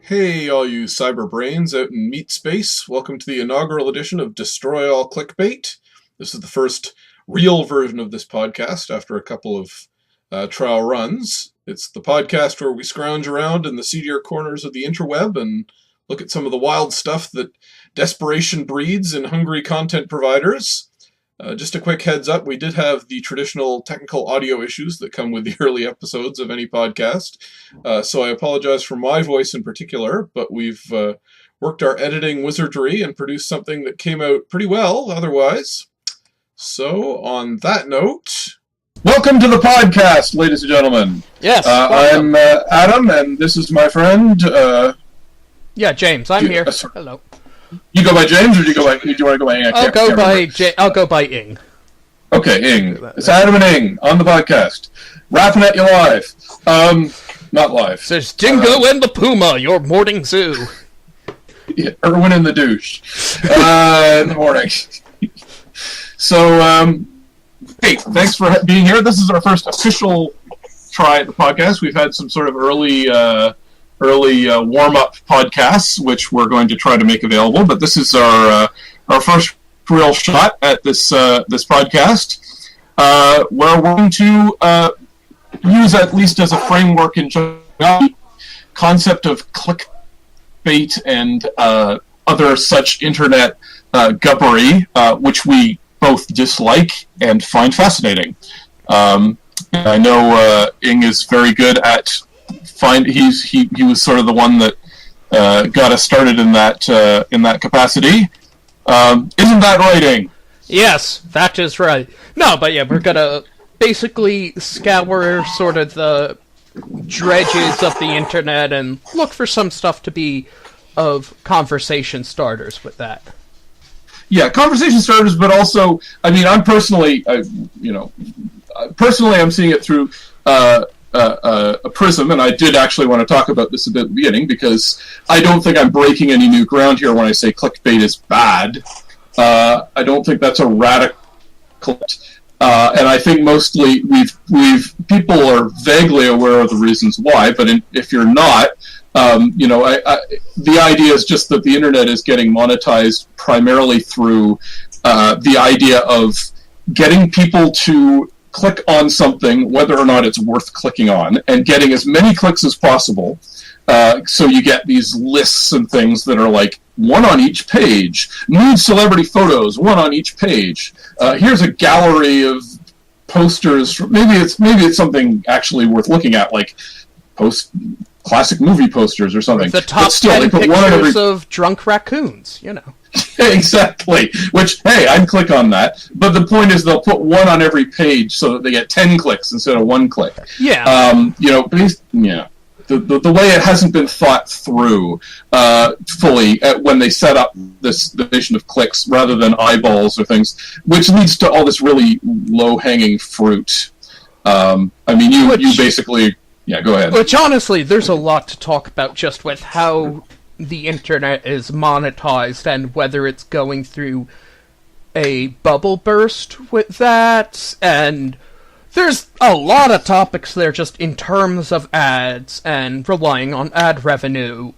Hey, all you cyber brains out in meat space. Welcome to the inaugural edition of Destroy All Clickbait. This is the first real version of this podcast after a couple of trial runs. It's the podcast where we scrounge around in the seedier corners of the interweb and look at some of the wild stuff that desperation breeds in hungry content providers. Just a quick heads up, we did have the traditional technical audio issues that come with the early episodes of any podcast, so I apologize for my voice in particular, but we've worked our editing wizardry and produced something that came out pretty well otherwise. So, on that note... Welcome to the podcast, ladies and gentlemen. Yes. I'm Adam, and this is my friend... James, I'm here. Hello. You go by James, or do you want to go by Ing? I'll go by Ing. Okay, Ing. It's Adam and Ing on the podcast. Rapping at you live. Not live. Says Dingo and the Puma, your morning zoo. Yeah, Erwin and the douche. In the morning. So, hey, thanks for being here. This is our first official try at the podcast. We've had some sort of early warm-up podcasts, which we're going to try to make available. But this is our first real shot at this podcast, where we're going to use, at least as a framework in general, concept of clickbait and other such internet gubbery, which we both dislike and find fascinating. I know Ing is very good at he was sort of the one that got us started in that capacity. Isn't that right, Ing? Yes, that is right. No, but yeah, we're gonna basically scour sort of the dredges of the internet and look for some stuff to be of conversation starters with that. Yeah, conversation starters, but also, I mean, I'm personally, I'm seeing it through a prism, and I did actually want to talk about this a bit at the beginning, because I don't think I'm breaking any new ground here when I say clickbait is bad. I don't think that's a radical, and I think mostly people are vaguely aware of the reasons why, but if you're not, the idea is just that the internet is getting monetized primarily through the idea of getting people to click on something, whether or not it's worth clicking on, and getting as many clicks as possible. So you get these lists and things that are like one on each page, nude celebrity photos, one on each page. Here's a gallery of posters. Maybe it's something actually worth looking at, like classic movie posters or something. The top 10 pictures of drunk raccoons, Exactly. Which, hey, I'd click on that. But the point is, they'll put one on every page so that they get 10 clicks instead of one click. Yeah. The way it hasn't been thought through fully when they set up this division of clicks rather than eyeballs or things, which leads to all this really low-hanging fruit. You basically... Yeah, go ahead. Which, honestly, there's a lot to talk about just with how the internet is monetized and whether it's going through a bubble burst with that, and there's a lot of topics there just in terms of ads and relying on ad revenue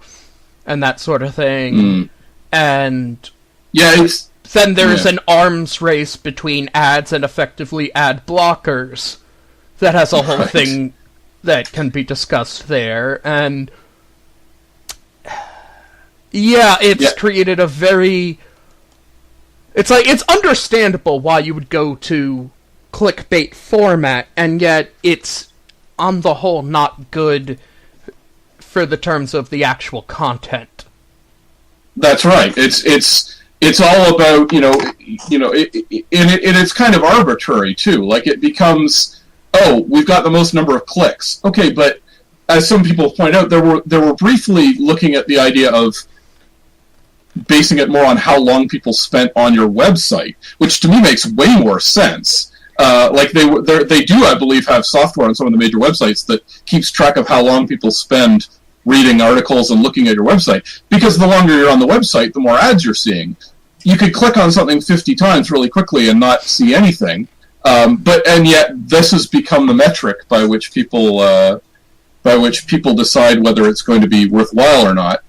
and that sort of thing. And then there's an arms race between ads and effectively ad blockers that has a whole thing that can be discussed there, and it's created a very... It's understandable why you would go to clickbait format, and yet it's, on the whole, not good for the terms of the actual content. That's right. It's all about, it's kind of arbitrary, too. Like, it becomes... Oh, we've got the most number of clicks. Okay, but as some people point out, there were briefly looking at the idea of basing it more on how long people spent on your website, which to me makes way more sense. They do, I believe, have software on some of the major websites that keeps track of how long people spend reading articles and looking at your website. Because the longer you're on the website, the more ads you're seeing. You could click on something 50 times really quickly and not see anything. And yet this has become the metric by which people by which people decide whether it's going to be worthwhile or not,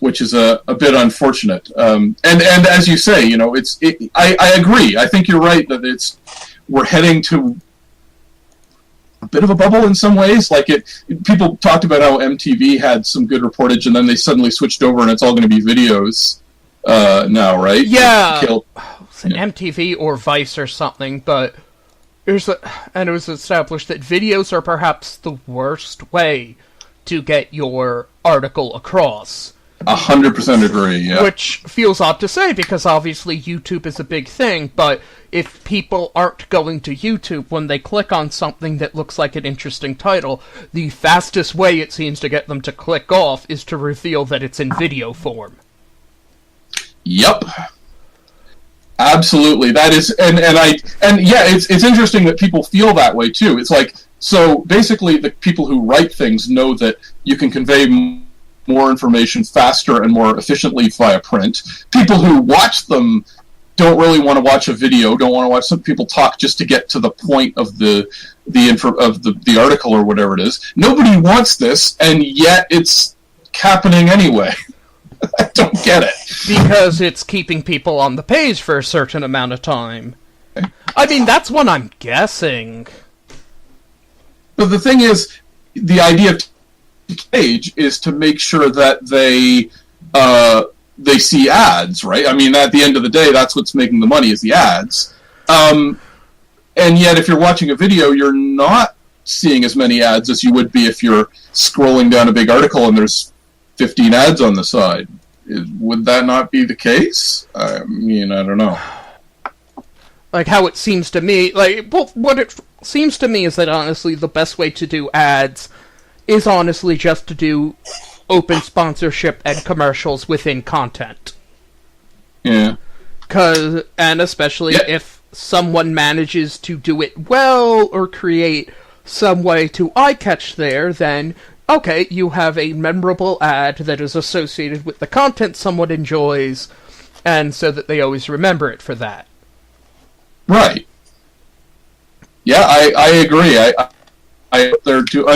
which is a bit unfortunate. And as you say, I agree. I think you're right that we're heading to a bit of a bubble in some ways. Like people talked about how MTV had some good reportage, and then they suddenly switched over, and it's all going to be videos now, right? Yeah, MTV or Vice or something. But and it was established that videos are perhaps the worst way to get your article across. 100% agree, yeah. Which feels odd to say, because obviously YouTube is a big thing, but if people aren't going to YouTube when they click on something that looks like an interesting title, the fastest way it seems to get them to click off is to reveal that it's in video form. Yep. Absolutely. That is, and yeah, it's interesting that people feel that way too. It's like, so basically the people who write things know that you can convey more information faster and more efficiently via print. People who watch them don't really want to watch a video, don't want to watch some people talk just to get to the point of the article or whatever it is. Nobody wants this, and yet it's happening anyway. I don't get it. Because it's keeping people on the page for a certain amount of time. I mean, that's what I'm guessing. But the thing is, the idea of page is to make sure that they see ads, right? I mean, at the end of the day, that's what's making the money, is the ads. And yet, if you're watching a video, you're not seeing as many ads as you would be if you're scrolling down a big article and there's 15 ads on the side. Would that not be the case? I mean, I don't know. Like how it seems to me, what it seems to me is that honestly the best way to do ads is honestly just to do open sponsorship and commercials within content. Yeah. And especially if someone manages to do it well or create some way to eye-catch there, then, okay, you have a memorable ad that is associated with the content someone enjoys, and so that they always remember it for that. Right. Yeah, I agree. I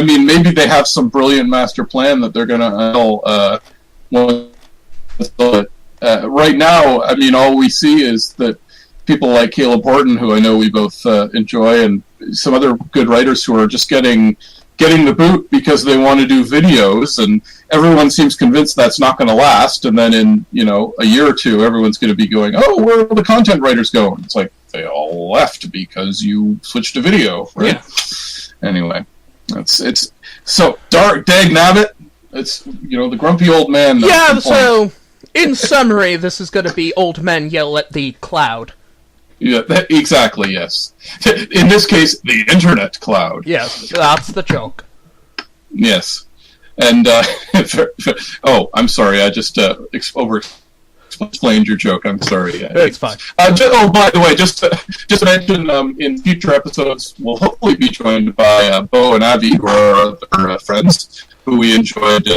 mean, maybe they have some brilliant master plan that they're going to right now, I mean, all we see is that people like Caleb Horton, who I know we both enjoy, and some other good writers who are just getting the boot because they want to do videos, and everyone seems convinced that's not going to last, and then in a year or two, everyone's going to be going, oh, where are the content writers going? It's like, they all left because you switched to video, right? Yeah. Anyway, it's so dark, dag nabbit. It's the grumpy old man. Yeah. So in summary, this is going to be old men yell at the cloud. Yeah, exactly. Yes. In this case, the internet cloud. Yes, that's the joke. Yes, and oh, I'm sorry. I just explained your joke. I'm sorry. It's fine. By the way, just to mention, in future episodes, we'll hopefully be joined by Bo and Avi, who are our friends who we've enjoyed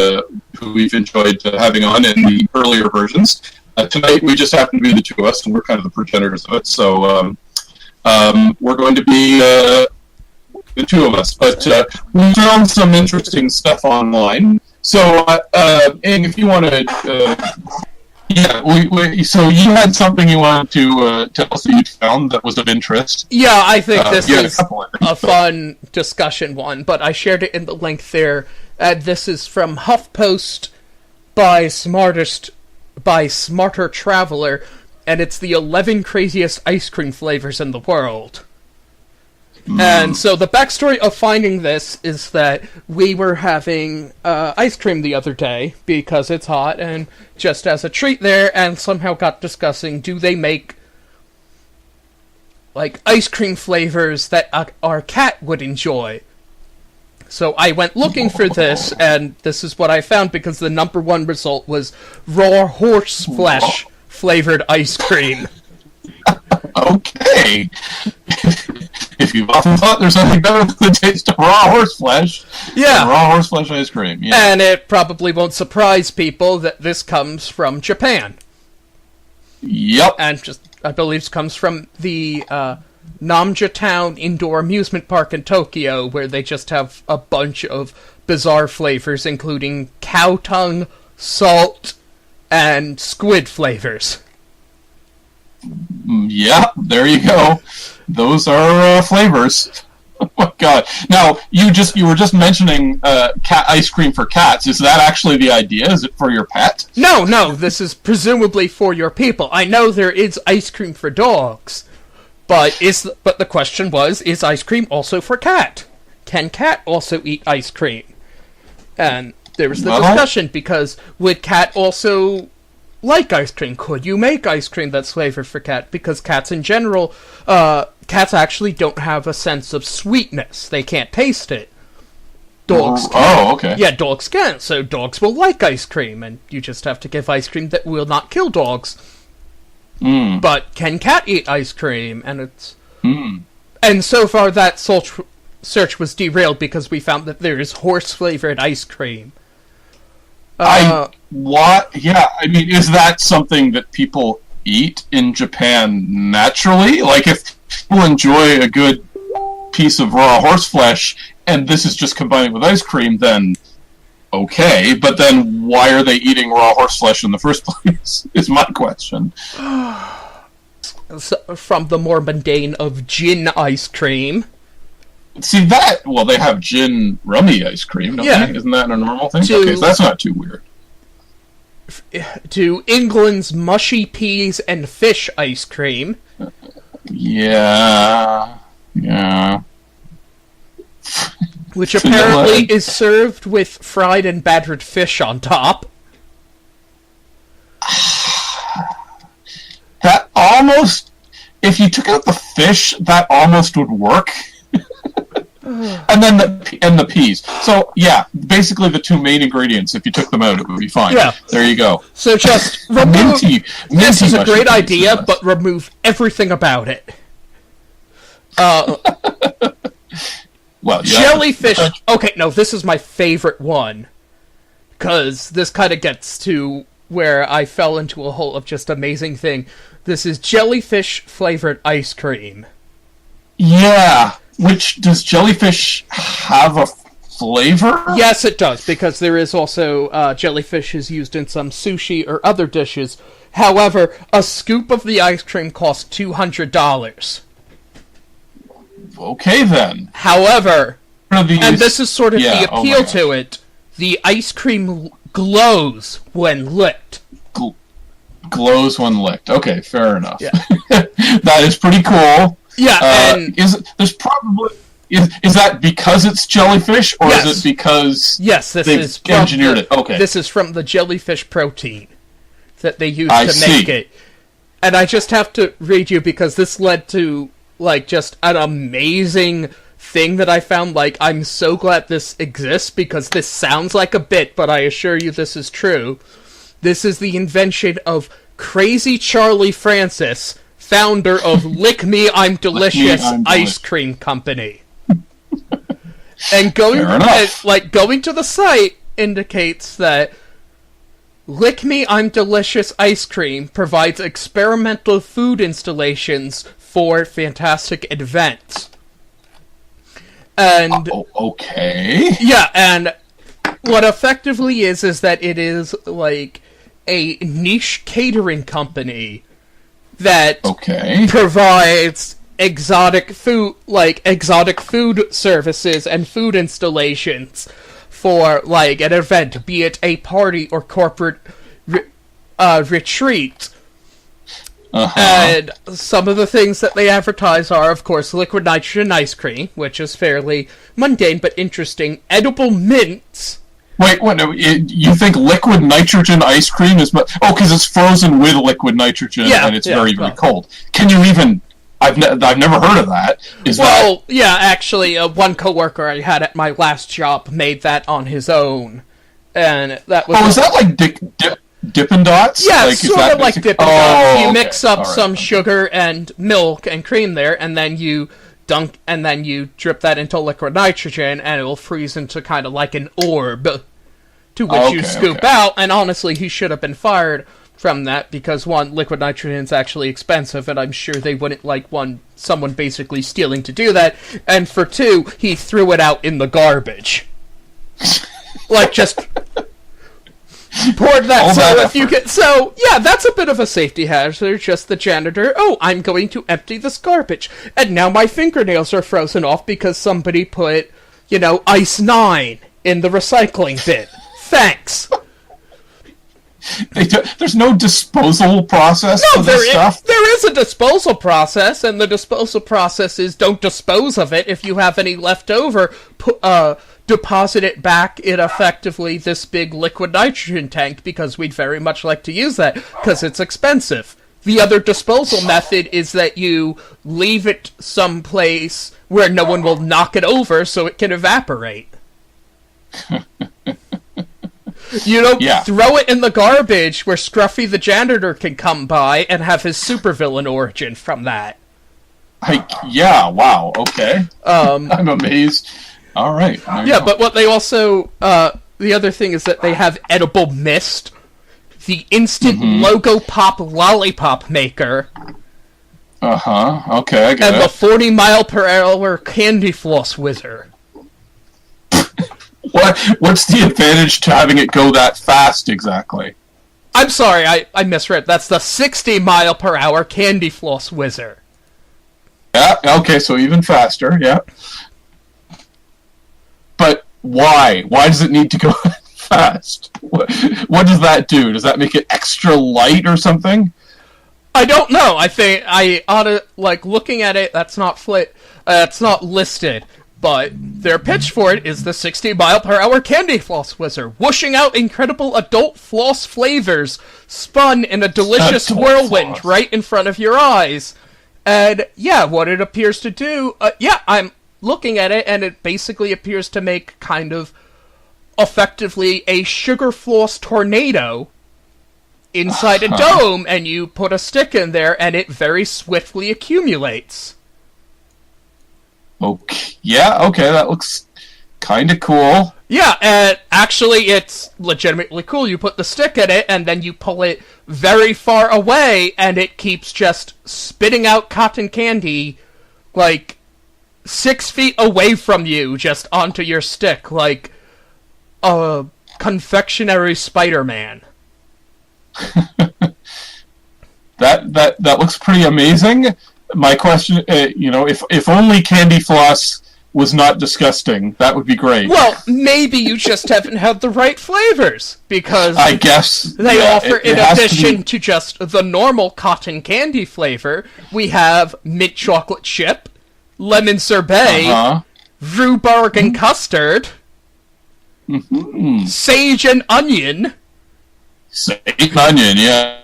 having on in the earlier versions. Tonight, we just happen to be the two of us, and we're kind of the progenitors of it. So we're going to be the two of us. But we found some interesting stuff online. So, Ing, if you want to... so you had something you wanted to tell us that you found that was of interest. Yeah, I think this is a fun discussion one, but I shared it in the link there. This is from HuffPost by Smarter Traveler, and it's the 11 craziest ice cream flavors in the world. And so the backstory of finding this is that we were having ice cream the other day because it's hot, and just as a treat there, and somehow got discussing, do they make ice cream flavors that our cat would enjoy? So I went looking for this, and this is what I found, because the number one result was raw horse flesh flavored ice cream. Okay. If you've often thought there's something better than the taste of raw horse flesh, raw horse flesh ice cream. Yeah. And it probably won't surprise people that this comes from Japan. Yep. And I believe it comes from the Namja Town Indoor Amusement Park in Tokyo, where they just have a bunch of bizarre flavors, including cow tongue, salt, and squid flavors. Yeah, there you go. Those are flavors. Oh my god! Now you were just mentioning cat ice cream for cats. Is that actually the idea? Is it for your pet? No, this is presumably for your people. I know there is ice cream for dogs, but the question was: is ice cream also for cat? Can cat also eat ice cream? And there was the discussion, because would cat also like ice cream? Could you make ice cream that's flavored for cat? Because cats in general, cats actually don't have a sense of sweetness. They can't taste it. Dogs can. Oh, okay. Yeah, dogs can. So dogs will like ice cream, and you just have to give ice cream that will not kill dogs. But can cat eat ice cream? And it's... And so far that search was derailed because we found that there is horse-flavored ice cream. What? Yeah, I mean, is that something that people eat in Japan naturally? Like, if people enjoy a good piece of raw horse flesh, and this is just combining with ice cream, then okay. But then why are they eating raw horse flesh in the first place, is my question. From the more mundane of gin ice cream. See that? Well, they have gin rummy ice cream, don't they? Isn't that a normal thing? Okay, so that's not too weird. To England's mushy peas and fish ice cream. Yeah. Which apparently is served with fried and battered fish on top. That almost... If you took out the fish, that almost would work. And then the peas. So, yeah, basically the two main ingredients, if you took them out, it would be fine. Yeah. There you go. So just remove... This is a great idea, but remove everything about it. Well, jellyfish... Okay, no, this is my favorite one. Because this kind of gets to where I fell into a hole of just amazing thing. This is jellyfish-flavored ice cream. Yeah. Which, does jellyfish have a flavor? Yes, it does, because there is also jellyfish is used in some sushi or other dishes. However, a scoop of the ice cream costs $200. Okay, then. However, and this is sort of the appeal to it, the ice cream glows when licked. Glows when licked. Okay, fair enough. Yeah. That is pretty cool. Yeah, and is that because it's jellyfish, or is it because they've engineered it? Okay, this is from the jellyfish protein that they use to make it. And I just have to read you, because this led to just an amazing thing that I found. I'm so glad this exists, because this sounds like a bit, but I assure you this is true. This is the invention of Crazy Charlie Francis, founder of Lick Me I'm Delicious Ice Cream Company. And going to the site indicates that Lick Me I'm Delicious Ice Cream provides experimental food installations for fantastic events. And okay. Yeah, and what effectively is that it is a niche catering company that provides exotic food services and food installations for an event, be it a party or corporate retreat. And some of the things that they advertise are, of course, liquid nitrogen ice cream, which is fairly mundane but interesting. Edible mints. Wait, what? No, you think liquid nitrogen ice cream is... because it's frozen with liquid nitrogen, and it's very cold. Can you even... I've never heard of that. Actually, one coworker I had at my last job made that on his own. And that was... is that like Dippin' Dots? Yeah, sort of like Dippin' Dots. You mix up some sugar and milk and cream there, and then you drip that into liquid nitrogen, and it will freeze into kind of like an orb, to which you scoop out. And honestly, he should have been fired, from that because, one, liquid nitrogen is actually expensive, and I'm sure they wouldn't like someone basically stealing to do that. And for two, he threw it out in the garbage. Like, just poured that. So yeah, that's a bit of a safety hazard. Just the janitor. Oh, I'm going to empty this garbage, and now my fingernails are frozen off because somebody put, ice 9 in the recycling bin. Thanks. There's no disposal process for this stuff? There is a disposal process, and the disposal process is don't dispose of it. If you have any left over, deposit it back in effectively this big liquid nitrogen tank, because we'd very much like to use that, because it's expensive. The other disposal method is that you leave it someplace where no one will knock it over so it can evaporate. Throw it in the garbage where Scruffy the janitor can come by and have his supervillain origin from that. Wow, okay. I'm amazed. All right. Yeah, but what they also... the other thing is that they have edible mist, the instant logo pop lollipop maker. Uh-huh, okay, I get it. And the 40-mile-per-hour candy floss whizzer. What's the advantage to having it go that fast, exactly? I'm sorry, I misread. That's the 60-mile-per-hour candy floss whizzer. Yeah, okay, so even faster, yeah. But why? Why does it need to go fast? What does that do? Does that make it extra light or something? I don't know. I think I ought to, looking at it, that's not listed. But their pitch for it is the 60-mile-per-hour candy floss whizzer, whooshing out incredible adult floss flavors, spun in a delicious whirlwind right in front of your eyes. And, yeah, what it appears to do... I'm looking at it, and it basically appears to make kind of effectively a sugar floss tornado inside a dome, and you put a stick in there, and it very swiftly accumulates. Okay, that looks kind of cool. Yeah, and actually it's legitimately cool. You put the stick in it, and then you pull it very far away, and it keeps just spitting out cotton candy, 6 feet away from you, just onto your stick, like a confectionery Spider-Man. That looks pretty amazing. My question, if only candy floss was not disgusting, that would be great. Well, maybe you just haven't had the right flavors, because I guess they offer, in addition to just the normal cotton candy flavor, we have mint chocolate chip, lemon sorbet, rhubarb and custard, sage and onion. Sage and onion, yeah.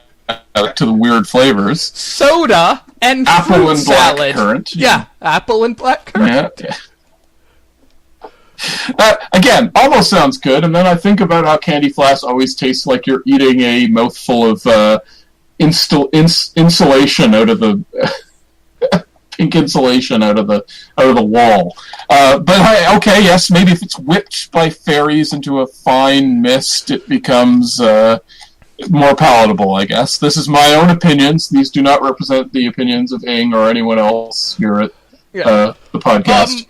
To the weird flavors. Soda and apple fruit and salad. Blackcurrant. Yeah, apple and blackcurrant. Yeah. Again, almost sounds good, and then I think about how candy floss always tastes like you're eating a mouthful of insulation out of the pink insulation out of the wall. Yes, maybe if it's whipped by fairies into a fine mist, it becomes more palatable, I guess. This is my own opinions. These do not represent the opinions of Ing or anyone else here at the podcast.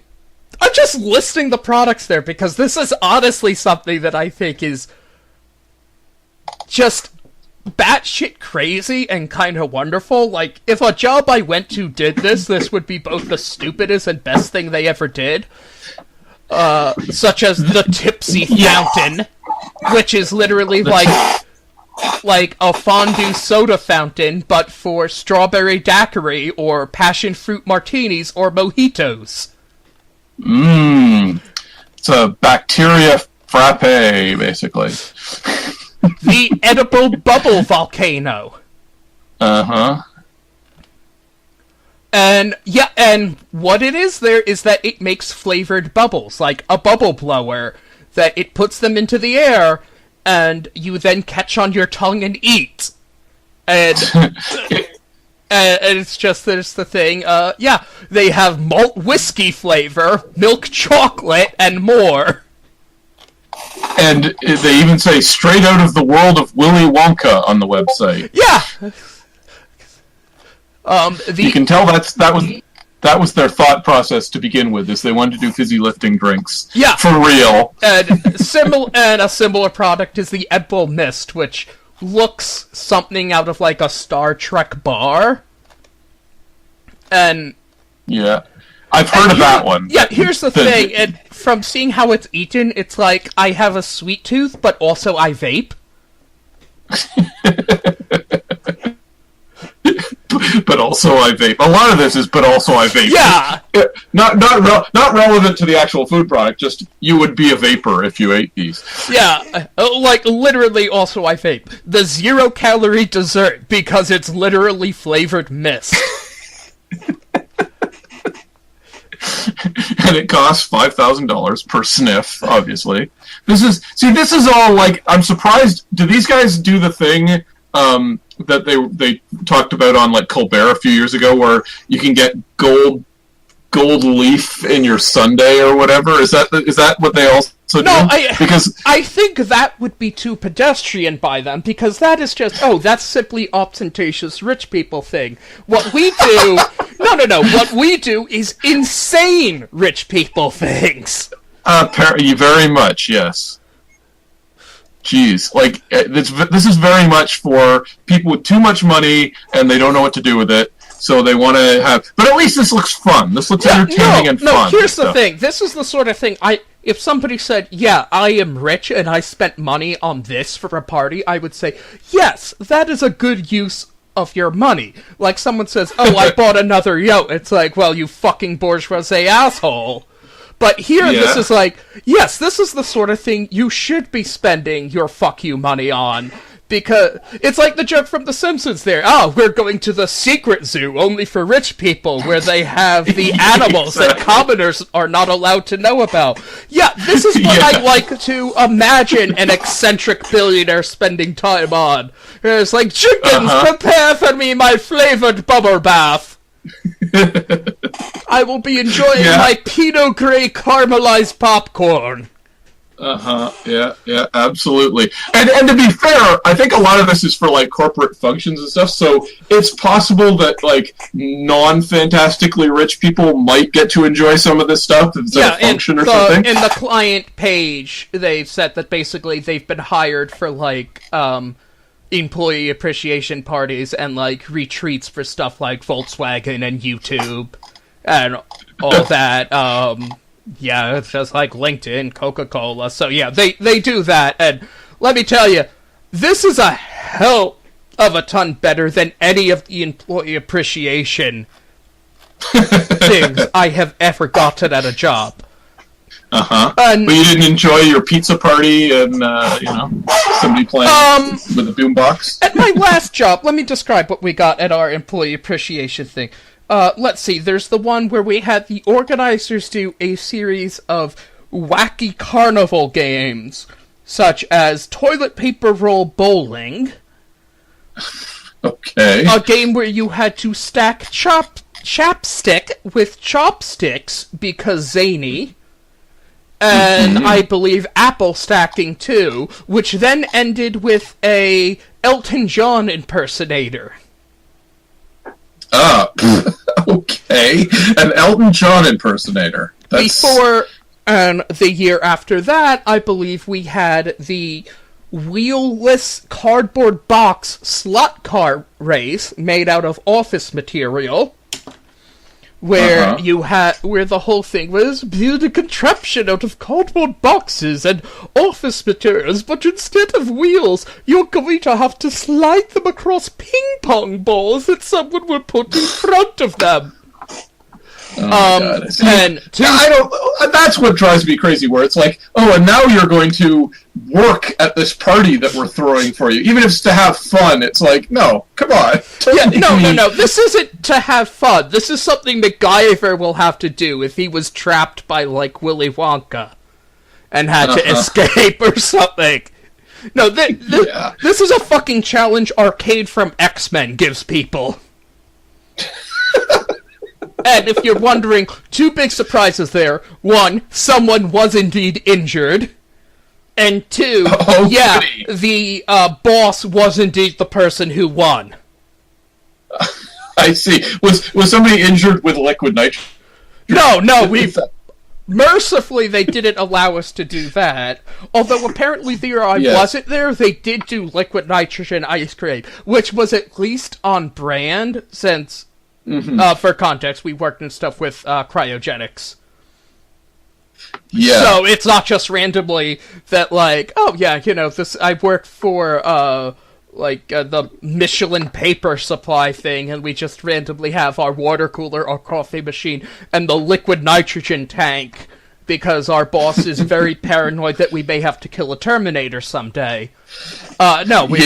I'm just listing the products there because this is honestly something that I think is just batshit crazy and kind of wonderful. If a job I went to did this would be both the stupidest and best thing they ever did. Such as the Tipsy Fountain, which is literally like a fondue soda fountain, but for strawberry daiquiri or passion fruit martinis or mojitos. It's a bacteria frappe, basically. The edible bubble volcano. Uh-huh. And what it is there is that it makes flavored bubbles, like a bubble blower, that it puts them into the air, and you then catch on your tongue and eat. And it's just, there's the thing, they have malt whiskey flavor, milk chocolate, and more. And they even say straight out of the world of Willy Wonka on the website. Yeah. You can tell that was their thought process to begin with, is they wanted to do fizzy lifting drinks. Yeah. For real. And a similar product is the Edible Mist, which looks something out of like a Star Trek bar. And yeah. I've heard of that one. Yeah, here's the thing, and from seeing how it's eaten, it's like I have a sweet tooth, but also I vape. But also I vape. A lot of this is but also I vape. Yeah! Not relevant to the actual food product, just you would be a vapor if you ate these. Yeah, like literally also I vape. The 0-calorie dessert, because it's literally flavored mist. And it costs $5,000 per sniff, obviously. This is all, like, I'm surprised, do these guys do the thing, that they talked about on, like, Colbert a few years ago, where you can get gold leaf in your sundae or whatever? Is that what they also do? No, because I think that would be too pedestrian by them, because that is just, that's simply ostentatious rich people thing. What we do, no, what we do is insane rich people things. Very much, yes. Jeez, like, this is very much for people with too much money and they don't know what to do with it. So they want to have... But at least this looks fun. This looks entertaining and fun. No, here's the thing. This is the sort of thing if somebody said, yeah, I am rich and I spent money on this for a party, I would say, yes, that is a good use of your money. Like someone says, I bought another yacht. It's like, well, you fucking bourgeoisie asshole. But here, This is like, yes, this is the sort of thing you should be spending your fuck you money on. Because it's like the joke from The Simpsons there. We're going to the secret zoo only for rich people where they have the animals that commoners are not allowed to know about. Yeah, this is what I like to imagine an eccentric billionaire spending time on. It's like, chickens, prepare for me my flavored bubble bath. I will be enjoying my Pinot Grey caramelized popcorn. Yeah, absolutely. And to be fair, I think a lot of this is for, like, corporate functions and stuff, so it's possible that, like, non-fantastically rich people might get to enjoy some of this stuff if it's a function or something. In the client page, they've said that basically they've been hired for, like, employee appreciation parties and, like, retreats for stuff like Volkswagen and YouTube and all that, yeah, it's just like LinkedIn, Coca-Cola. So yeah, they do that, and let me tell you, this is a hell of a ton better than any of the employee appreciation things I have ever gotten at a job. But you didn't enjoy your pizza party and somebody playing with a boombox? At my last job, let me describe what we got at our employee appreciation thing. Let's see, there's the one where we had the organizers do a series of wacky carnival games, such as toilet paper roll bowling. Okay. A game where you had to stack chapstick with chopsticks because zany. And I believe apple stacking too, which then ended with a Elton John impersonator. Okay. An Elton John impersonator. Before and the year after that, I believe we had the wheelless cardboard box slot car race made out of office material, where where the whole thing was build a contraption out of cardboard boxes and office materials, but instead of wheels, you're going to have to slide them across ping pong balls that someone will put in front of them. God. That's what drives me crazy, where it's like, and now you're going to work at this party that we're throwing for you. Even if it's to have fun, it's like, no, come on. No, this isn't to have fun. This is something MacGyver will have to do if he was trapped by, like, Willy Wonka and had to escape or something. No, this is a fucking challenge Arcade from X-Men gives people. And if you're wondering, two big surprises there. One, someone was indeed injured. And 2, Oh, yeah, goody. the boss was indeed the person who won. I see. Was somebody injured with liquid nitrogen? No, mercifully, they didn't allow us to do that. Although apparently the year I wasn't there, they did do liquid nitrogen ice cream, which was at least on brand, since, for context, we worked and stuff with cryogenics. Yeah. So it's not just randomly that, like, oh yeah, this, I worked for, the Michelin paper supply thing, and we just randomly have our water cooler, our coffee machine, and the liquid nitrogen tank, because our boss is very paranoid that we may have to kill a Terminator someday. No, we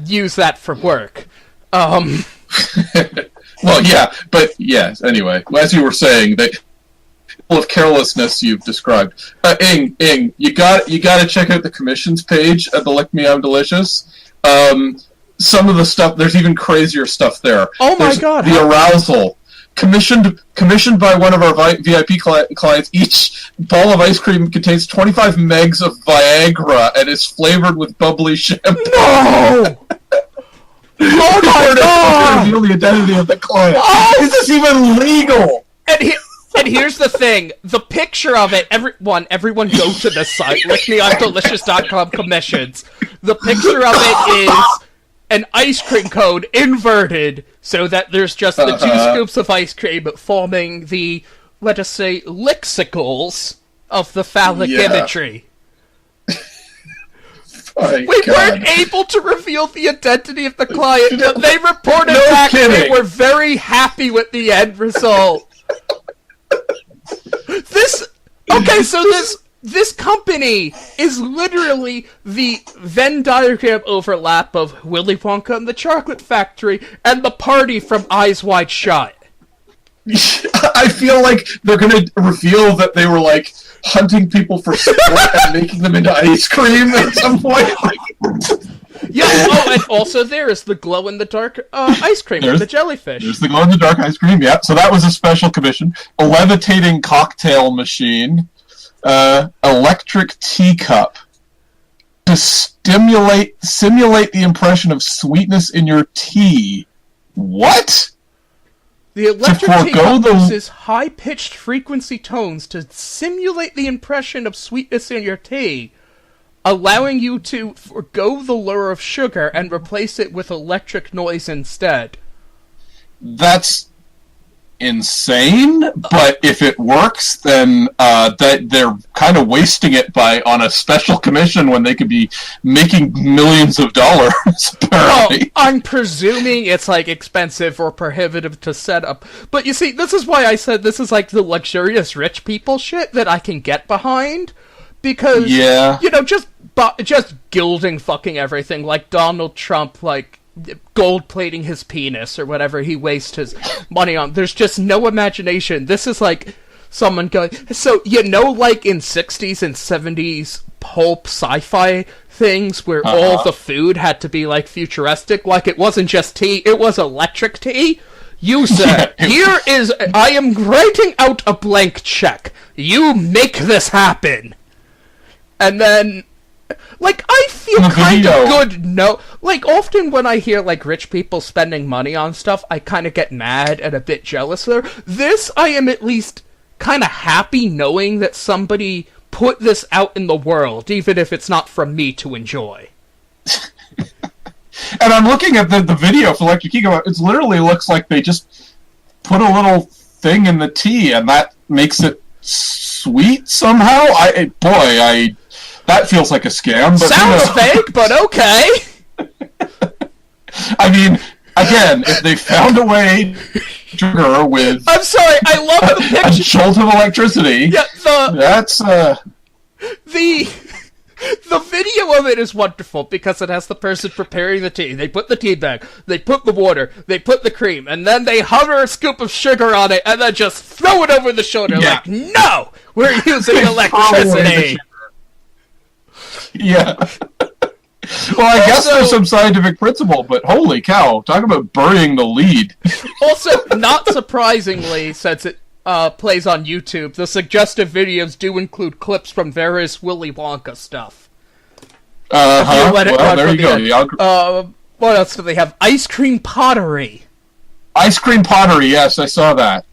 use that for work. Well, yeah, but yes, anyway, as you were saying, of carelessness you've described. Ing, you got to check out the commissions page at the Lick Me I'm Delicious. Some of the stuff, there's even crazier stuff there. Oh my god! The arousal, commissioned by one of our VIP clients. Each ball of ice cream contains 25 megs of Viagra and is flavored with bubbly shampoo. No! Oh my god! Reveal the identity of the client. Oh! Is this even legal? And here's the thing, the picture of it, everyone go to the site, lickmeimdelicious.com commissions. The picture of it is an ice cream cone inverted, so that there's just the 2 scoops of ice cream forming the, let us say, lexicals of the phallic imagery. We weren't able to reveal the identity of the client, but they reported back that they were very happy with the end result. This company is literally the Venn diagram overlap of Willy Wonka and the Chocolate Factory and the party from Eyes Wide Shut. I feel like they're going to reveal that they were, like, hunting people for support and making them into ice cream at some point. Yeah, oh, and also there is the glow-in-the-dark ice cream with the jellyfish. There's the glow-in-the-dark ice cream, yeah. So that was a special commission. A levitating cocktail machine. Electric teacup. To simulate the impression of sweetness in your tea. What? The electric teacup uses high-pitched frequency tones to simulate the impression of sweetness in your tea, allowing you to forgo the lure of sugar and replace it with electric noise instead. That's insane, but if it works, then that they're kind of wasting it on a special commission when they could be making millions of dollars, apparently. Well, I'm presuming it's, like, expensive or prohibitive to set up. But you see, this is why I said this is, like, the luxurious rich people shit that I can get behind. Because, just gilding fucking everything, like Donald Trump, like, gold-plating his penis or whatever he wastes his money on. There's just no imagination. This is like someone going, so, like in 60s and 70s pulp sci-fi things where all the food had to be, like, futuristic, like it wasn't just tea, it was electric tea? You, sir, I am writing out a blank check. You make this happen. And then, like, I feel kind of good, like, often when I hear, like, rich people spending money on stuff, I kind of get mad and a bit jealous there. This, I am at least kind of happy knowing that somebody put this out in the world, even if it's not from me to enjoy. And I'm looking at the video for Electric Ego, it literally looks like they just put a little thing in the tea, and that makes it sweet somehow? That feels like a scam. But sounds fake, but okay. I mean, again, if they found a way to sugar with... I'm sorry, I love the picture. A jolt of electricity. Yeah, that's... The video of it is wonderful because it has the person preparing the tea. They put the tea bag, they put the water, they put the cream, and then they hover a scoop of sugar on it and then just throw it over the shoulder like, no! We're using electricity! Yeah. Well, I guess there's some scientific principle, but holy cow, talk about burying the lead. Also, not surprisingly, since it plays on YouTube, the suggested videos do include clips from various Willy Wonka stuff. Well, there you go. What else do they have? Ice cream pottery. Ice cream pottery, yes, I saw that.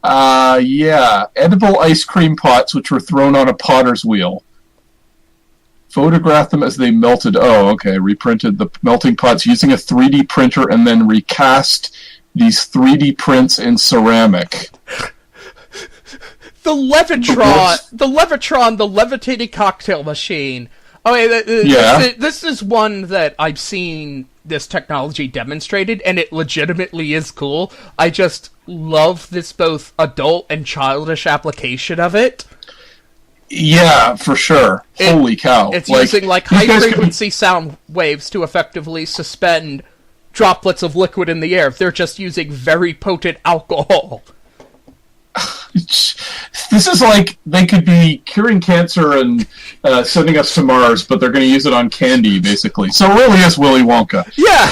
Yeah, edible ice cream pots which were thrown on a potter's wheel. Photographed them as they melted. Oh, okay. Reprinted the melting pots using a 3D printer and then recast these 3D prints in ceramic. The Levitron, the levitating cocktail machine. Okay, yeah. This is one that I've seen this technology demonstrated, and it legitimately is cool. I just love this both adult and childish application of it. Yeah, for sure. Holy cow. It's using high-frequency sound waves to effectively suspend droplets of liquid in the air. They're just using very potent alcohol. This is like they could be curing cancer and sending us to Mars, but they're going to use it on candy, basically. So it really is Willy Wonka. Yeah!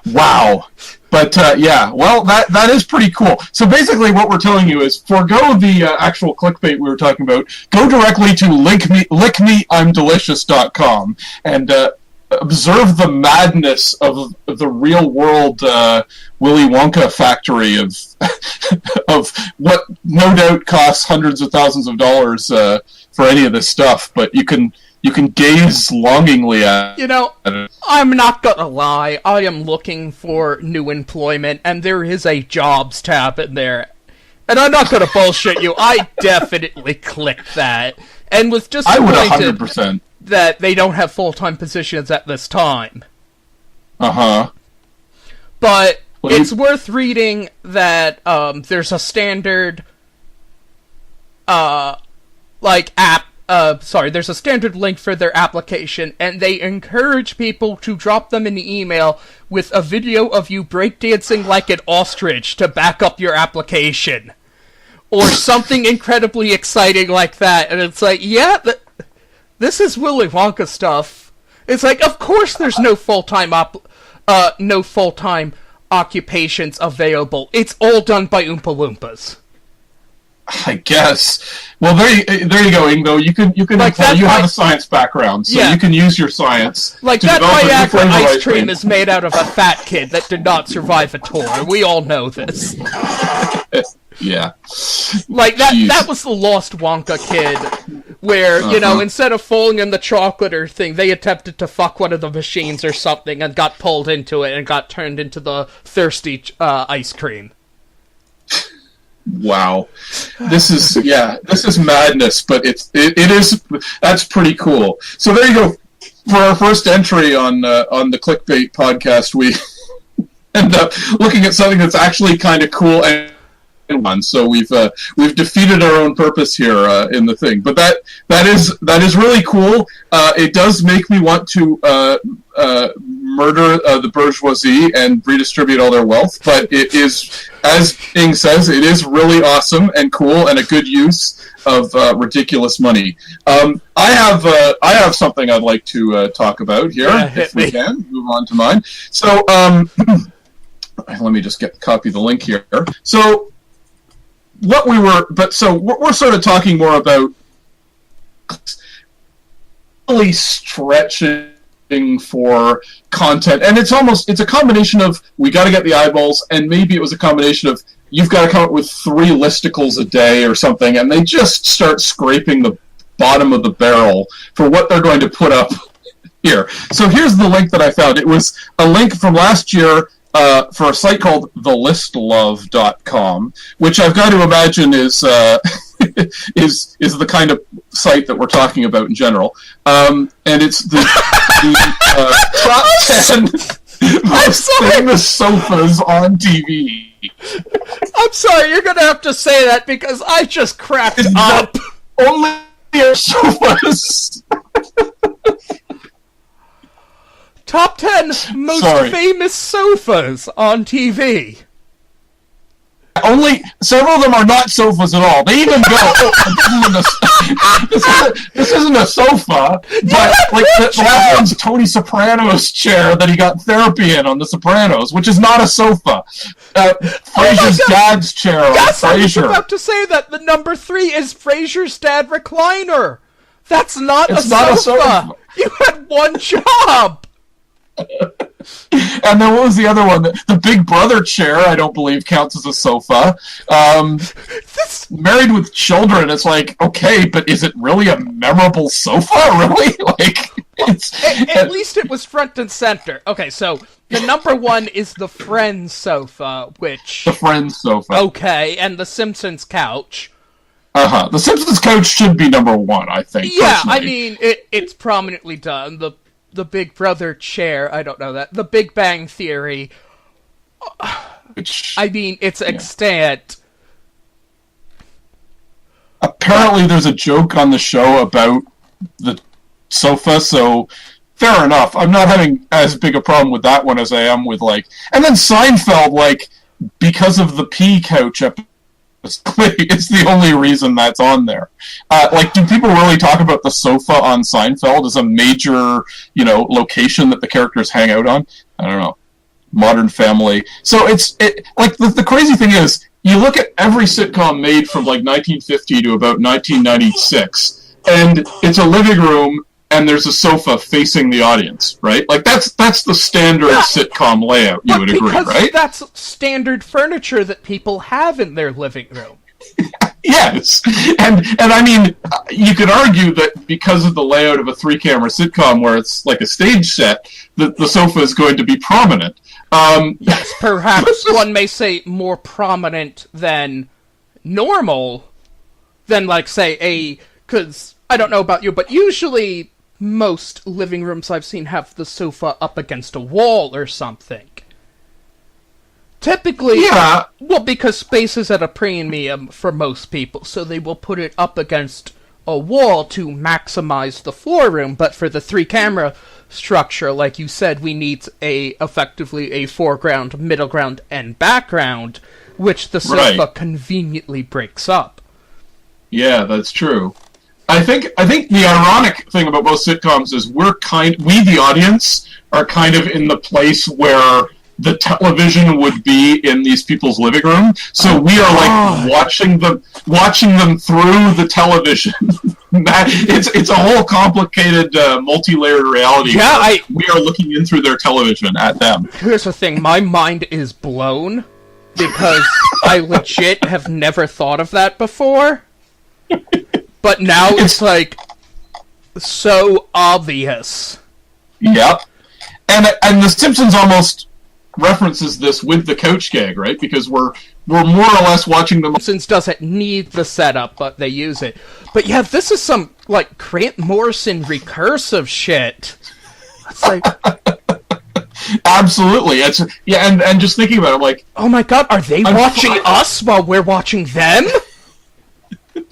Wow. But, yeah, well, that is pretty cool. So basically what we're telling you is forgo the actual clickbait we were talking about. Go directly to lickmeimdelicious.com and observe the madness of the real-world Willy Wonka factory of of what no doubt costs hundreds of thousands of dollars for any of this stuff. But you can gaze longingly at it. You know, I'm not gonna lie, I am looking for new employment, and there is a jobs tab in there. And I'm not gonna bullshit you, I definitely clicked that. And was just I would 100%. That they don't have full-time positions at this time. Uh-huh. But it's worth reading that there's a standard there's a standard link for their application, and they encourage people to drop them an email with a video of you breakdancing like an ostrich to back up your application. Or something incredibly exciting like that, and it's like, yeah, this is Willy Wonka stuff. It's like, of course there's no full-time occupations available. It's all done by Oompa Loompas. I guess. Well, there you go, Ingo. You can like you have a science background, so you can use your science. Like that Viagra ice cream is made out of a fat kid that did not survive a tour. We all know this. Yeah. Like that was the Lost Wonka kid, where, you know, instead of falling in the chocolate or thing, they attempted to fuck one of the machines or something and got pulled into it and got turned into the thirsty ice cream. Wow. This is madness, but that's pretty cool. So there you go. For our first entry on the Clickbait podcast, we end up looking at something that's actually kind of cool and one. So we've defeated our own purpose here in the thing. But that is really cool. It does make me want to murder the bourgeoisie and redistribute all their wealth. But it is, as Ing says, it is really awesome and cool and a good use of ridiculous money. I have something I'd like to talk about here, if we can move on to mine. So let me just copy the link here. So we're sort of talking more about really stretching for content, and it's a combination of we got to get the eyeballs, and maybe it was a combination of you've got to come up with 3 listicles a day or something, and they just start scraping the bottom of the barrel for what they're going to put up here. So here's the link that I found. It was a link from last year for a site called thelistlove.com, which I've got to imagine is is the kind of site that we're talking about in general. And it's the top 10 most famous sofas on TV. I'm sorry, you're gonna have to say that because I just cracked up. Only sofas. Top 10 most famous sofas on TV. only several of them are not sofas at all. They even go, this isn't a sofa, but like the last one's Tony Soprano's chair that he got therapy in on The Sopranos, which is not a sofa. Frasier's dad's chair on Yes, I was Frasier. about to say that. The number 3 is Frasier's dad recliner. That's not It's a not a sofa. sofa. You had one job. And then what was the other one? The Big Brother chair, I don't believe, counts as a sofa. Married with Children, it's like, okay, but is it really a memorable sofa? Really? Like, it's... At least it was front and center. Okay, so the number 1 is the Friends sofa, which... The Friends sofa. Okay, and the Simpsons couch. The Simpsons couch should be number 1, I think. Yeah, personally. I mean, it's prominently done. The Big Brother chair, I don't know that. The Big Bang Theory, I mean, it's extant. Apparently there's a joke on the show about the sofa, so fair enough. I'm not having as big a problem with that one as I am with, like... And then Seinfeld, like, because of the pea couch episode, it's the only reason that's on there. Like, do people really talk about the sofa on Seinfeld as a major, location that the characters hang out on? I don't know. Modern Family. So like, the crazy thing is, you look at every sitcom made from, like, 1950 to about 1996, and it's a living room, and there's a sofa facing the audience, right? Like, that's the standard sitcom layout, you would agree, right? That's standard furniture that people have in their living room. Yes, and I mean, you could argue that because of the layout of a 3-camera sitcom where it's like a stage set, the sofa is going to be prominent. Yes, perhaps one may say more prominent than normal, than, like, say, because I don't know about you, but usually most living rooms I've seen have the sofa up against a wall or something. Typically, Yeah. Well, because space is at a premium for most people, so they will put it up against a wall to maximize the floor room, but for the 3-camera structure, like you said, we need effectively a foreground, middle ground, and background, which the sofa conveniently breaks up. Yeah, that's true. I think the ironic thing about most sitcoms is we, the audience, are kind of in the place where the television would be in these people's living room. So we are like watching them through the television. It's a whole complicated, multi-layered reality. Yeah, we are looking in through their television at them. Here's the thing, my mind is blown because I legit have never thought of that before. But now it's like so obvious. Yep. And The Simpsons almost references this with the couch gag, right? Because we're more or less watching them. Simpsons doesn't need the setup, but they use it. But yeah, this is some, like, Grant Morrison recursive shit. It's like... Absolutely. And just thinking about it, I'm like... Oh my god, are they watching us while we're watching them?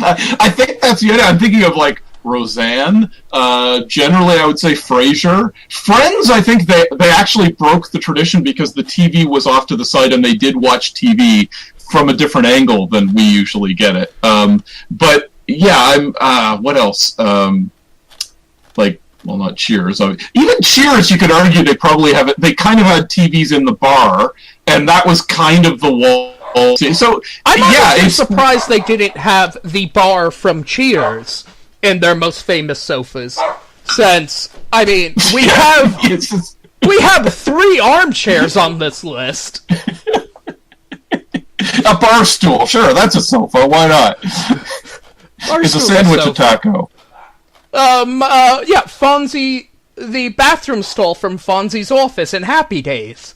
I think that's it. I'm thinking of, like, Roseanne. Generally, I would say Frasier. Friends, I think they actually broke the tradition because the TV was off to the side and they did watch TV from a different angle than we usually get it. But, yeah, what else? Not Cheers. Even Cheers, you could argue they probably have it. They kind of had TVs in the bar, and that was kind of the wall. So I'm surprised they didn't have the bar from Cheers in their most famous sofas. Since, I mean, we have 3 armchairs on this list. A bar stool, sure, that's a sofa. Why not? It's a sandwich a taco. Fonzie, the bathroom stall from Fonzie's office in Happy Days.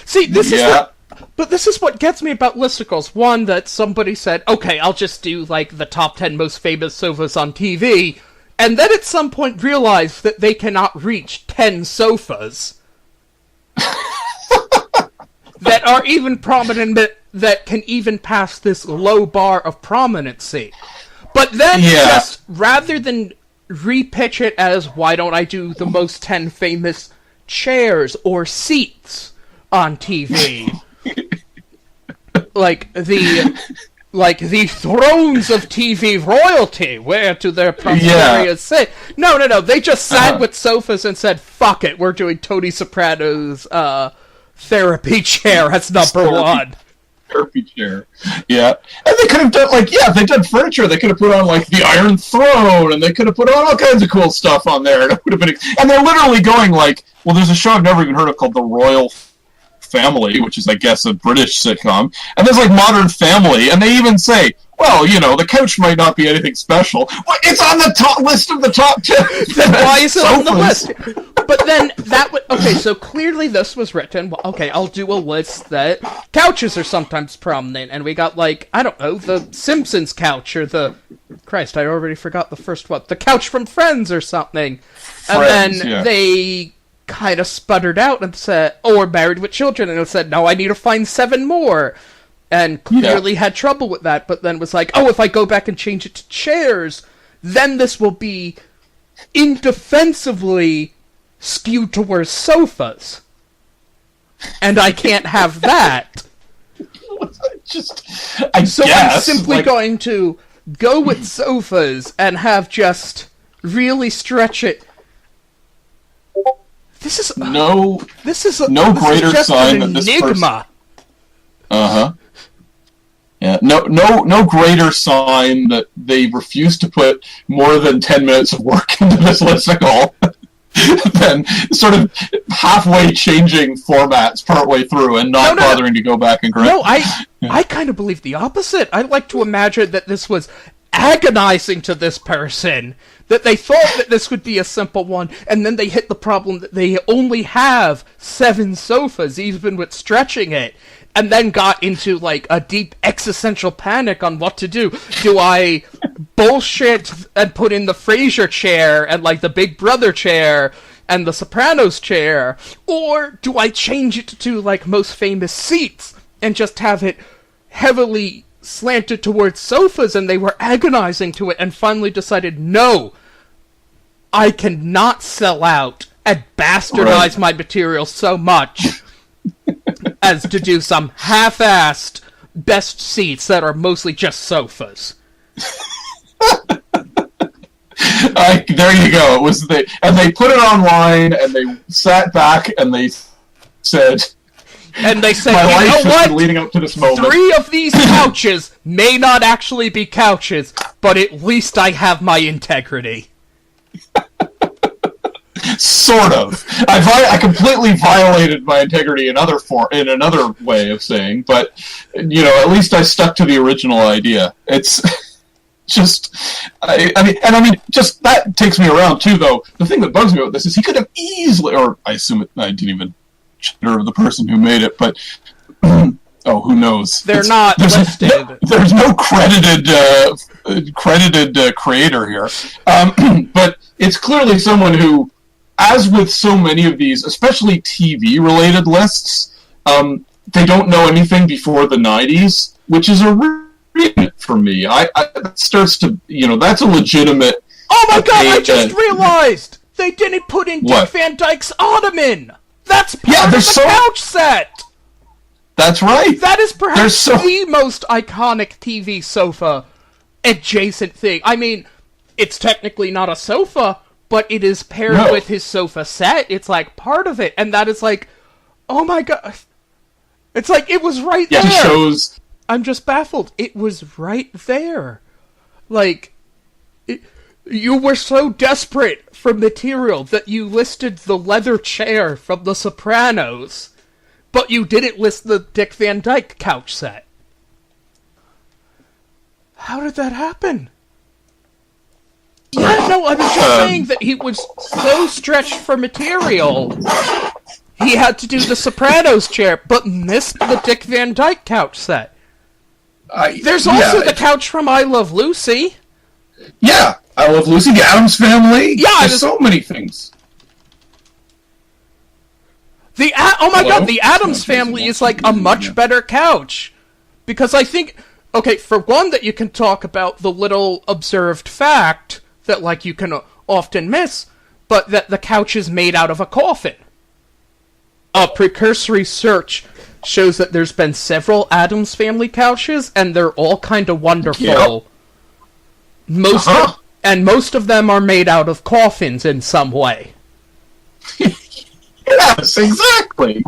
See, this is what gets me about listicles. One, that somebody said, okay, I'll just do, like, the top 10 most famous sofas on TV, and then at some point realized that they cannot reach 10 sofas that are even prominent, that can even pass this low bar of prominency. But then, just rather than repitch it as, why don't I do the most 10 famous chairs or seats on TV? like the thrones of TV royalty, where to their posteriors sit. No, they just sat with sofas and said, fuck it, we're doing Tony Soprano's therapy chair as number one. Therapy chair. Yeah. And they could have done, if they did furniture, they could have put on, the Iron Throne, and they could have put on all kinds of cool stuff on there. And it would have been, and they're literally going, well, there's a show I've never even heard of called The Royal Family, which is, I guess, a British sitcom, and there's Modern Family, and they even say, well, the couch might not be anything special. Well, it's on the top list of the top 10. Then why is it on the list? But then that would... Okay, so clearly this was written... Okay, I'll do a list that... Couches are sometimes prominent, and we got, I don't know, the Simpsons couch, or the... Christ, I already forgot the first one. The couch from Friends or something. And then they kind of sputtered out and said... or Married with Children, and it said, no, I need to find 7 more. And clearly had trouble with that, but then was if I go back and change it to chairs, then this will be indefensibly skewed towards sofas. And I can't have that. I'm simply going to go with sofas and have just really stretch it. This is no greater just sign an that this enigma. Person... Yeah, no greater sign that they refuse to put more than 10 minutes of work into this list at all than sort of halfway changing formats partway through and not bothering to go back and correct. No, I kind of believe the opposite. I like to imagine that this was agonizing to this person, that they thought that this would be a simple one, and then they hit the problem that they only have 7 sofas, even with stretching it. And then got into, a deep existential panic on what to do. Do I bullshit and put in the Frasier chair and, the Big Brother chair and the Sopranos chair? Or do I change it to, Most Famous Seats and just have it heavily slanted towards sofas? And they were agonizing to it and finally decided, no, I cannot sell out and bastardize my material so much as to do some half-assed best seats that are mostly just sofas. There you go. It was and they put it online, and they sat back, and they said, my life has been leading up to this moment. 3 of these couches may not actually be couches, but at least I have my integrity. Sort of. I completely violated my integrity in another way of saying, but at least I stuck to the original idea. It's just, just that takes me around too. Though the thing that bugs me about this is he could have easily, or I assume I didn't even check the person who made it, but who knows? There's listed. There's no credited creator here, but it's clearly someone who. As with so many of these, especially TV-related lists, they don't know anything before the 90s, which is a reason for me. That starts to, that's a legitimate... Oh my god, I just realized! They didn't put in Dick Van Dyke's Ottoman! That's part of the couch set! That's right! That is perhaps the most iconic TV sofa adjacent thing. I mean, it's technically not a sofa, but it is paired with his sofa set. It's part of it, and that is oh my god. It's it was right there. Yeah, it shows... I'm just baffled. It was right there. You were so desperate for material that you listed the leather chair from The Sopranos, but you didn't list the Dick Van Dyke couch set. How did that happen? Yeah, no, I was just saying that he was so stretched for material, he had to do the Sopranos chair, but missed the Dick Van Dyke couch set. There's also the couch from I Love Lucy. Yeah, I Love Lucy, the Addams Family. Yeah, there's so many things. The Addams Family is a much better couch. Because I think, for one, that you can talk about the little observed fact that, you can often miss, but that the couch is made out of a coffin. A precursory search shows that there's been several Addams Family couches, and they're all kind of wonderful. Yep. Most of them are made out of coffins in some way. Yes, exactly.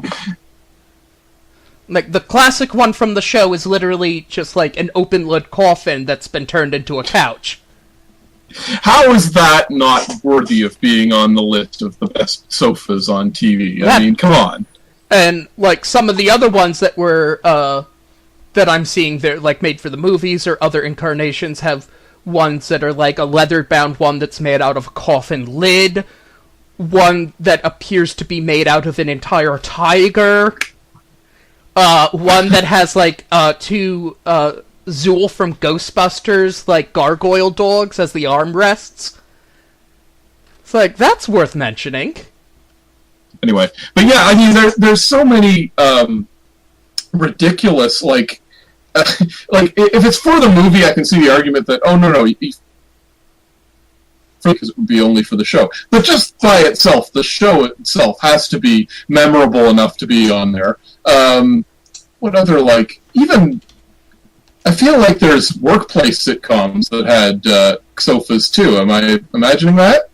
Like, the classic one from the show is literally just like an open-lid coffin that's been turned into a couch. How is that not worthy of being on the list of the best sofas on TV? I mean, come on. And, like, some of the other ones that were, that I'm seeing, they're, like, made for the movies or other incarnations, have ones that are, like, a leather-bound one that's made out of a coffin lid, one that appears to be made out of an entire tiger, one that has, like, two, Zool from Ghostbusters, like, gargoyle dogs as the armrests. It's like, that's worth mentioning. Anyway, but yeah, I mean, there's so many ridiculous, like if it's for the movie, I can see the argument that, oh, no, because it would be only for the show. But just by itself, the show itself has to be memorable enough to be on there. What other, like, even... I feel like there's workplace sitcoms that had sofas, too. Am I imagining that?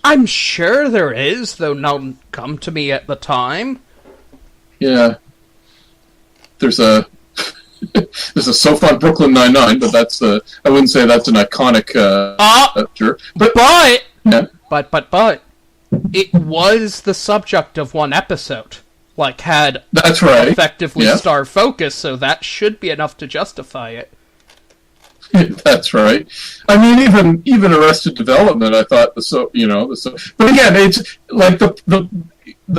I'm sure there is, though none come to me at the time. Yeah. There's a sofa on Brooklyn Nine-Nine, but that's I wouldn't say that's an iconic picture. But it was the subject of one episode. Like, had that's right. effectively star focus, so that should be enough to justify it. That's right. I mean, even Arrested Development, I thought but again, it's like the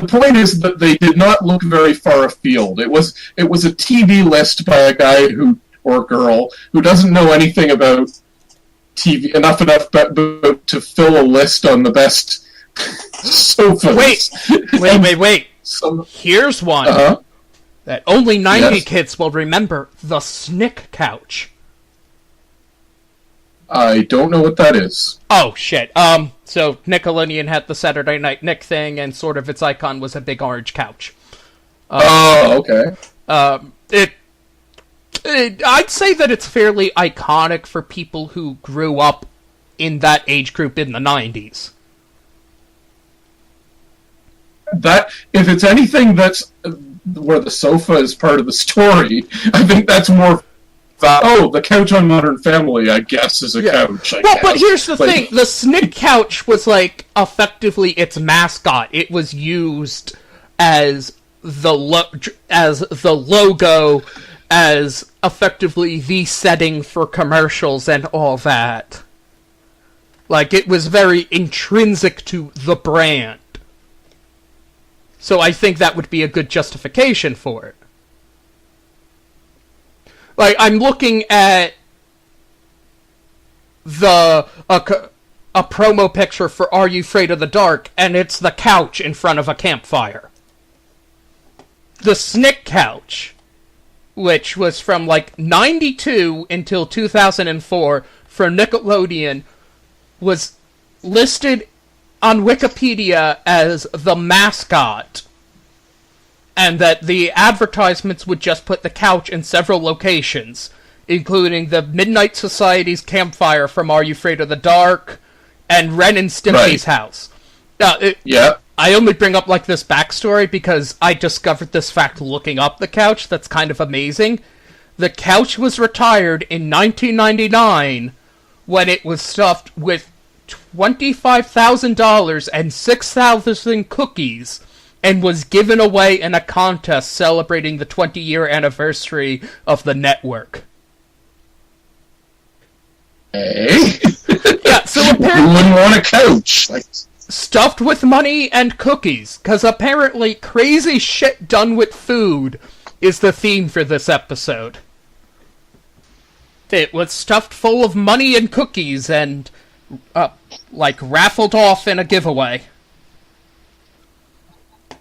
point is that they did not look very far afield. It was a TV list by a guy or girl who doesn't know anything about TV enough to fill a list on the best sofas. Wait. Here's one that only 90 kids will remember: the Snick couch. I don't know what that is. Oh, shit. So Nickelodeon had the Saturday Night Nick thing, and sort of its icon was a big orange couch. Okay. I'd say that it's fairly iconic for people who grew up in that age group in the 90s. That, if it's anything that's where the sofa is part of the story, I think that's more... the couch on Modern Family, I guess, is a couch. But here's the thing: the Snick couch was like effectively its mascot. It was used as the logo, as effectively the setting for commercials and all that. Like, it was very intrinsic to the brand. So I think that would be a good justification for it. Like, I'm looking at a promo picture for Are You Afraid of the Dark, and it's the couch in front of a campfire. The Snick couch, which was from, like, 92 until 2004 for Nickelodeon, was listed on Wikipedia as the mascot. And that the advertisements would just put the couch in several locations, including the Midnight Society's campfire from Are You Afraid of the Dark, and Ren and Stimpy's house. I only bring up, like, this backstory because I discovered this fact looking up the couch that's kind of amazing. The couch was retired in 1999 when it was stuffed with $25,000 and 6,000 cookies, and was given away in a contest celebrating the 20-year anniversary of the network. Hey? Yeah, so apparently... Who wouldn't want a couch? Stuffed with money and cookies, because apparently crazy shit done with food is the theme for this episode. It was stuffed full of money and cookies and, raffled off in a giveaway.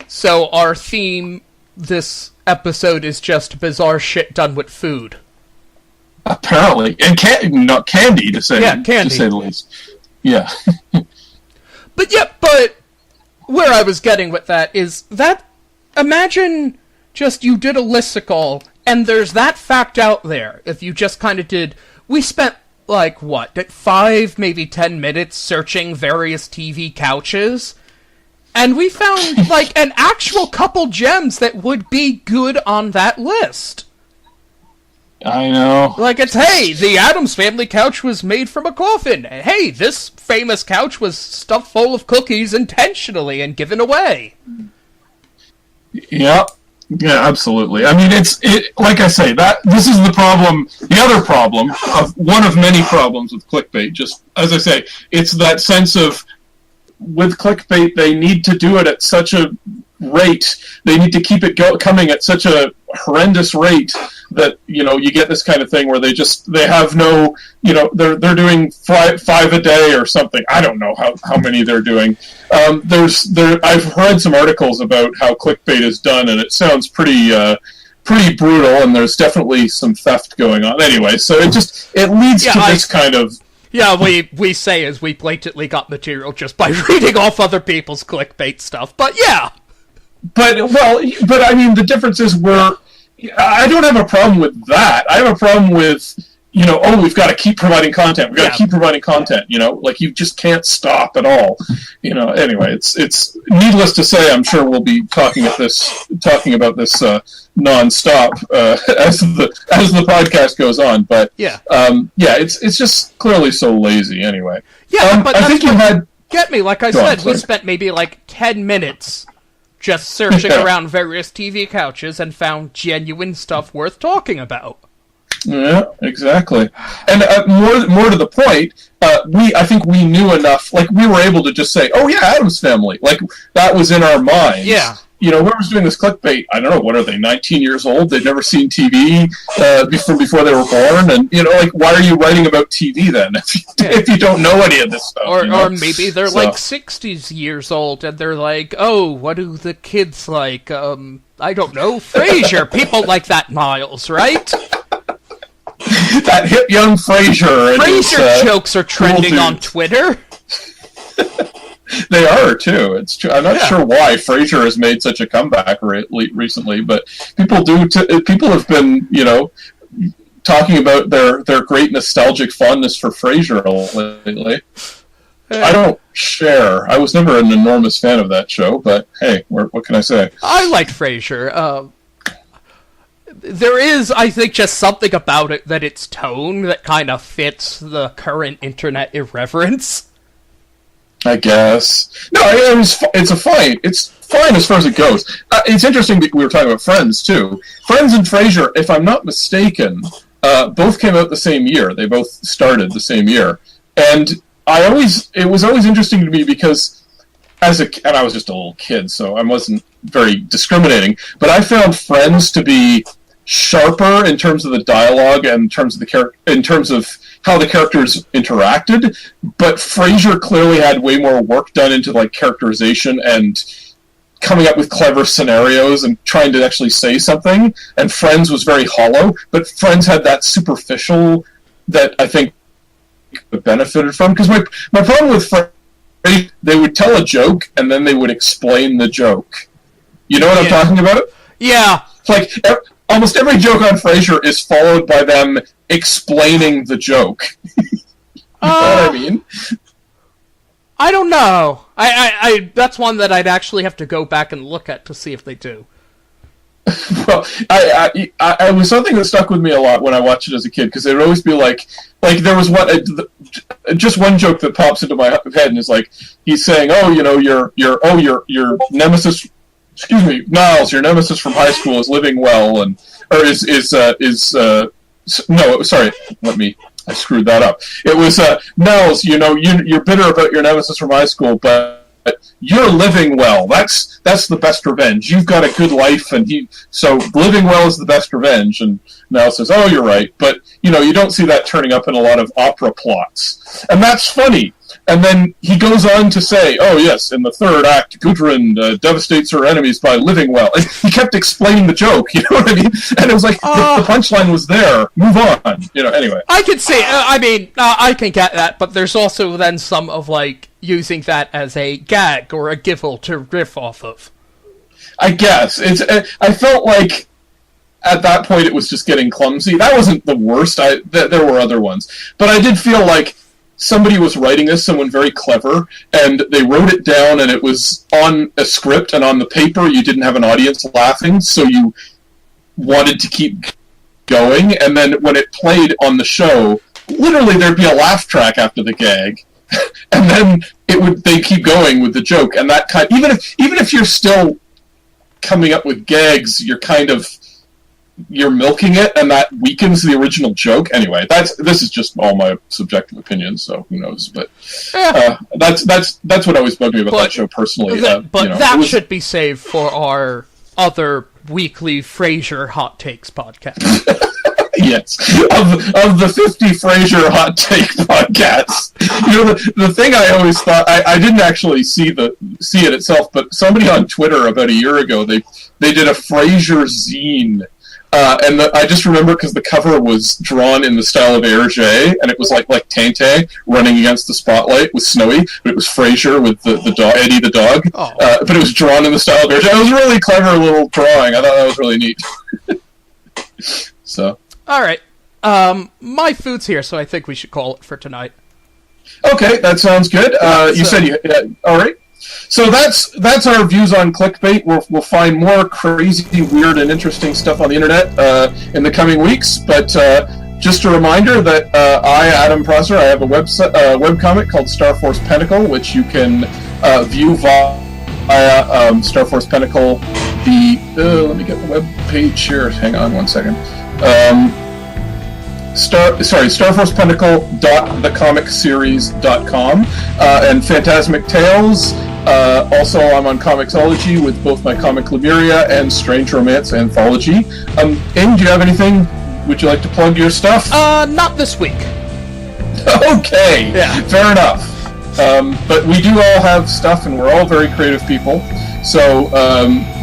So our theme this episode is just bizarre shit done with food. Apparently. And candy, to say the least. Yeah. But where I was getting with that is that, imagine just you did a listicle, and there's that fact out there. If you just kind of did, we spent, 5, maybe 10 minutes searching various TV couches, and we found, an actual couple gems that would be good on that list. I know. It's, hey, the Addams Family couch was made from a coffin. Hey, this famous couch was stuffed full of cookies intentionally and given away. Yeah, absolutely. I mean, like I say, this is the problem, the other problem, of one of many problems with clickbait. Just, as I say, it's that sense of, with clickbait, they need to do it at such a rate, they need to keep it coming at such a horrendous rate that, you get this kind of thing where they have no, they're doing five a day or something. I don't know how many they're doing. I've read some articles about how clickbait is done, and it sounds pretty brutal, and there's definitely some theft going on. Anyway, so it leads to this kind of... Yeah, we say as we blatantly got material just by reading off other people's clickbait stuff, but yeah! But I mean, the difference is I don't have a problem with that. I have a problem with, we've got to keep providing content. We've got to keep providing content, you just can't stop at all. Anyway, it's needless to say, I'm sure we'll be talking about this nonstop as the podcast goes on. But it's just clearly so lazy anyway. Yeah, but I think you had... Get me, like I said, we spent maybe 10 minutes just searching around various TV couches and found genuine stuff worth talking about. Yeah, exactly. And more to the point, I think we knew enough. We were able to just say, "Oh yeah, Addams Family." That was in our minds. Yeah. Whoever's doing this clickbait, I don't know, what are they, 19 years old? They've never seen TV before they were born, and why are you writing about TV then if you don't know any of this stuff? Or maybe they're 60s years old and they're like, oh, what do the kids like? I don't know, Frasier, people like that, Miles, right? That hip young Frasier. Frasier jokes are trending on Twitter. They are too. It's true. I'm not sure why Frasier has made such a comeback recently, but people do. People have been, talking about their great nostalgic fondness for Frasier lately. I don't share. I was never an enormous fan of that show, but hey, what can I say? I liked Frasier. There is, I think, just something about it that its tone that kind of fits the current internet irreverence. I guess. No, it's fine as far as it goes. It's interesting that we were talking about Friends, too. Friends and Frasier, if I'm not mistaken, both came out the same year. They both started the same year. And it was always interesting to me because, and I was just a little kid, so I wasn't very discriminating, but I found Friends to be sharper in terms of the dialogue and in terms of how the characters interacted, but Frasier clearly had way more work done into characterization and coming up with clever scenarios and trying to actually say something, and Friends was very hollow, but Friends had that superficial that I think benefited from, because my problem with Friends, they would tell a joke and then they would explain the joke. You know what I'm talking about? Yeah. Almost every joke on Frasier is followed by them explaining the joke. You know what I mean? I don't know. I that's one that I'd actually have to go back and look at to see if they do. Well, I was something that stuck with me a lot when I watched it as a kid, because it would always be there was just one joke that pops into my head, and is he's saying, your nemesis. Excuse me, Niles, your nemesis from high school is living well, I screwed that up. It was, Niles, you're bitter about your nemesis from high school, but you're living well. That's the best revenge. You've got a good life, so living well is the best revenge. And Niles says, oh, you're right. But, you don't see that turning up in a lot of opera plots. And that's funny. And then he goes on to say, oh, yes, in the third act, Gudrun devastates her enemies by living well. And he kept explaining the joke, you know what I mean? And it was the punchline was there. Move on. Anyway. I can see, I can get that, but there's also then some of, using that as a gag or a giggle to riff off of. I guess it's. I felt like at that point it was just getting clumsy. That wasn't the worst. There were other ones, but I did feel like somebody was writing this, someone very clever, and they wrote it down, and it was on a script, and on the paper you didn't have an audience laughing, so you wanted to keep going, and then when it played on the show, literally there'd be a laugh track after the gag, and then they keep going with the joke, and that kind. Even if you're still coming up with gags, you're milking it, and that weakens the original joke. Anyway, this is just all my subjective opinion, so who knows? But that's what always bugged me about that show personally. That should be saved for our other weekly Frasier Hot Takes podcast. Yes, of the 50 Frasier Hot Take podcasts. The thing I always thought, I didn't actually see it itself, but somebody on Twitter about a year ago, they did a Frasier zine. And I just remember because the cover was drawn in the style of Hergé, and it was like Tante running against the spotlight with Snowy, but it was Frasier with the dog, Eddie the dog. Oh. But it was drawn in the style of Hergé. It was a really clever little drawing. I thought that was really neat. So. All right. My food's here, so I think we should call it for tonight. Okay, that sounds good. You said you... all right. So that's our views on clickbait. We'll find more crazy, weird, and interesting stuff on the internet in the coming weeks. But just a reminder that I, Adam Prosser, I have a webcomic called Star Force Pentacle, which you can view via Star Force Pentacle. Let me get the web page here. Hang on one second. StarForcePentacle.thecomicseries.com and Phantasmic Tales. Also, I'm on Comixology with both my comic Lemuria and Strange Romance anthology. Aim, do you have anything? Would you like to plug your stuff? Not this week. Okay, yeah. Fair enough. But we do all have stuff, and we're all very creative people. So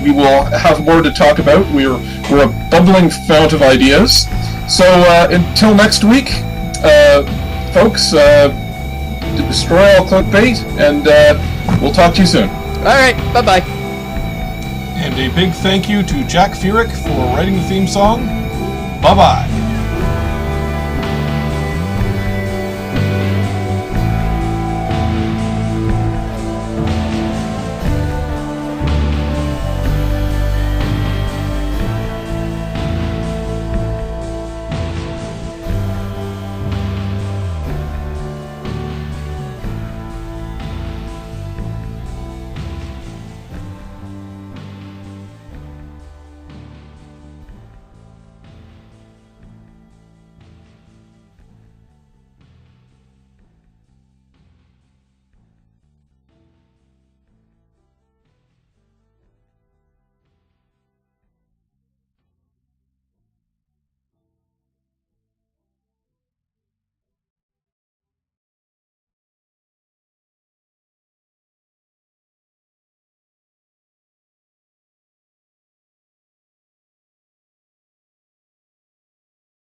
we will have more to talk about. We're a bubbling fount of ideas. So until next week, folks, destroy all clickbait, and we'll talk to you soon. All right, bye-bye. And a big thank you to Jack Feerick for writing the theme song. Bye-bye.